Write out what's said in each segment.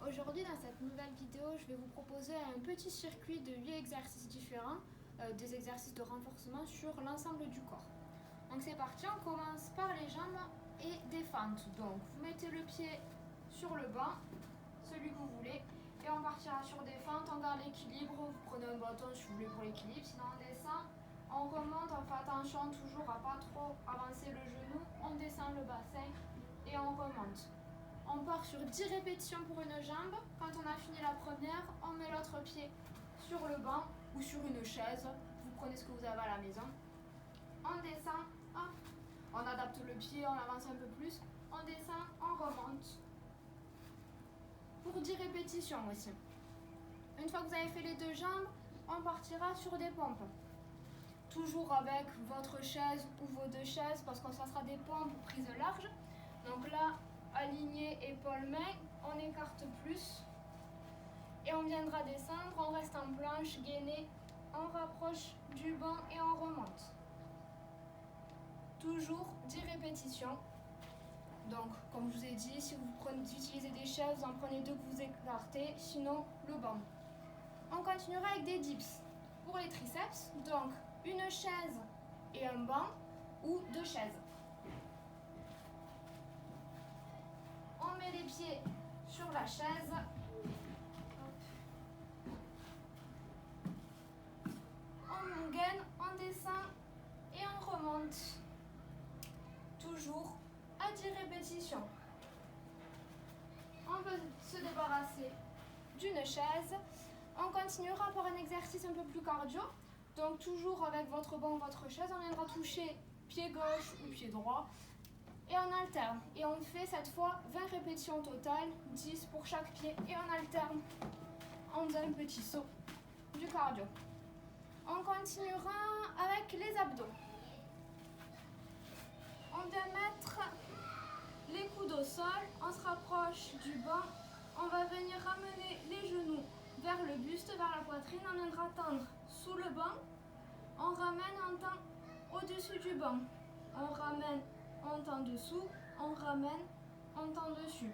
Aujourd'hui, dans cette nouvelle vidéo, je vais vous proposer un petit circuit de 8 exercices différents, des exercices de renforcement sur l'ensemble du corps. Donc c'est parti, on commence par les jambes et des fentes. Donc vous mettez le pied sur le banc, celui que vous voulez, et on partira sur des fentes, on garde l'équilibre, vous prenez un bâton si vous voulez pour l'équilibre, sinon on descend, on remonte, on fait attention toujours à pas trop avancer le genou, on descend le bassin et on remonte. On part sur 10 répétitions pour une jambe. Quand on a fini la première, on met l'autre pied sur le banc ou sur une chaise. Vous prenez ce que vous avez à la maison. On descend, hop. On adapte le pied, on avance un peu plus. On descend, on remonte. Pour 10 répétitions aussi. Une fois que vous avez fait les deux jambes, on partira sur des pompes. Toujours avec votre chaise ou vos deux chaises parce que ça sera des pompes prises larges. Donc là, aligné épaules-mains, on écarte plus et on viendra descendre, on reste en planche, gainée, on rapproche du banc et on remonte. Toujours 10 répétitions. Donc, comme je vous ai dit, si vous utilisez des chaises, vous en prenez deux que vous écartez, sinon le banc. On continuera avec des dips pour les triceps, donc une chaise et un banc ou deux chaises. On met les pieds sur la chaise. On gaine, on descend et on remonte. Toujours à 10 répétitions. On peut se débarrasser d'une chaise. On continuera par un exercice un peu plus cardio. Donc toujours avec votre banc ou votre chaise, on viendra toucher pied gauche ou pied droit. Et on alterne. Et on fait cette fois 20 répétitions totales, 10 pour chaque pied. Et on alterne. On faisant un petit saut du cardio. On continuera avec les abdos. On vient mettre les coudes au sol. On se rapproche du banc. On va venir ramener les genoux vers le buste, vers la poitrine. On viendra tendre sous le banc. On ramène, on tend au-dessus du banc. On ramène, on tend dessous, on ramène, on tend dessus.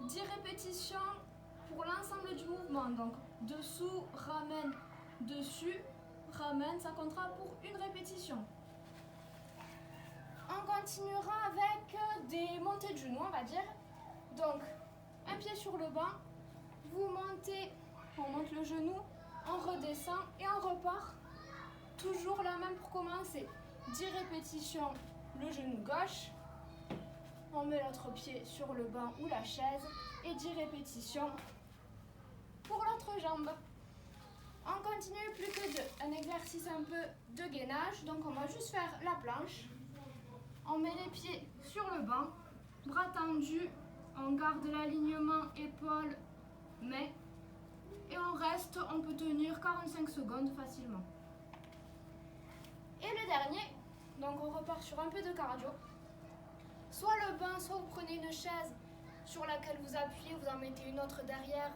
10 répétitions pour l'ensemble du mouvement. Donc dessous, ramène, dessus, ramène. Ça comptera pour une répétition. On continuera avec des montées de genoux, on va dire. Donc un pied sur le banc, vous montez, on monte le genou, on redescend et on repart. Toujours la même pour commencer. 10 répétitions, le genou gauche. On met l'autre pied sur le banc ou la chaise. Et 10 répétitions pour l'autre jambe. On continue plus que deux. Un exercice un peu de gainage. Donc on va juste faire la planche. On met les pieds sur le banc. Bras tendus. On garde l'alignement épaules, mains. Et on reste, on peut tenir 45 secondes facilement. Et le dernier, donc on repart sur un peu de cardio. Soit le banc, soit vous prenez une chaise sur laquelle vous appuyez, vous en mettez une autre derrière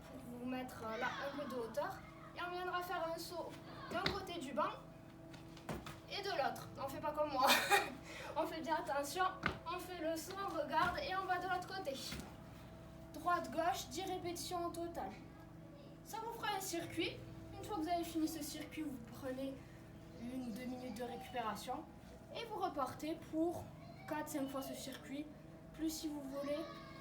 pour vous mettre là un peu de hauteur. Et on viendra faire un saut d'un côté du banc et de l'autre. On ne fait pas comme moi. On fait bien attention, on fait le saut, on regarde et on va de l'autre côté. Droite, gauche, 10 répétitions au total. Ça vous fera un circuit. Une fois que vous avez fini ce circuit, vous prenez 1 ou 2 minutes de récupération et vous repartez pour 4-5 fois ce circuit, plus si vous voulez.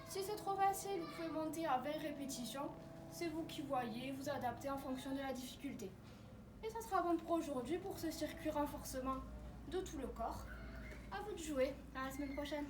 Si c'est trop facile, vous pouvez monter à 20 répétitions. C'est vous qui voyez, vous adaptez en fonction de la difficulté. Et ça sera bon pour aujourd'hui, pour ce circuit renforcement de tout le corps. À vous de jouer, à la semaine prochaine.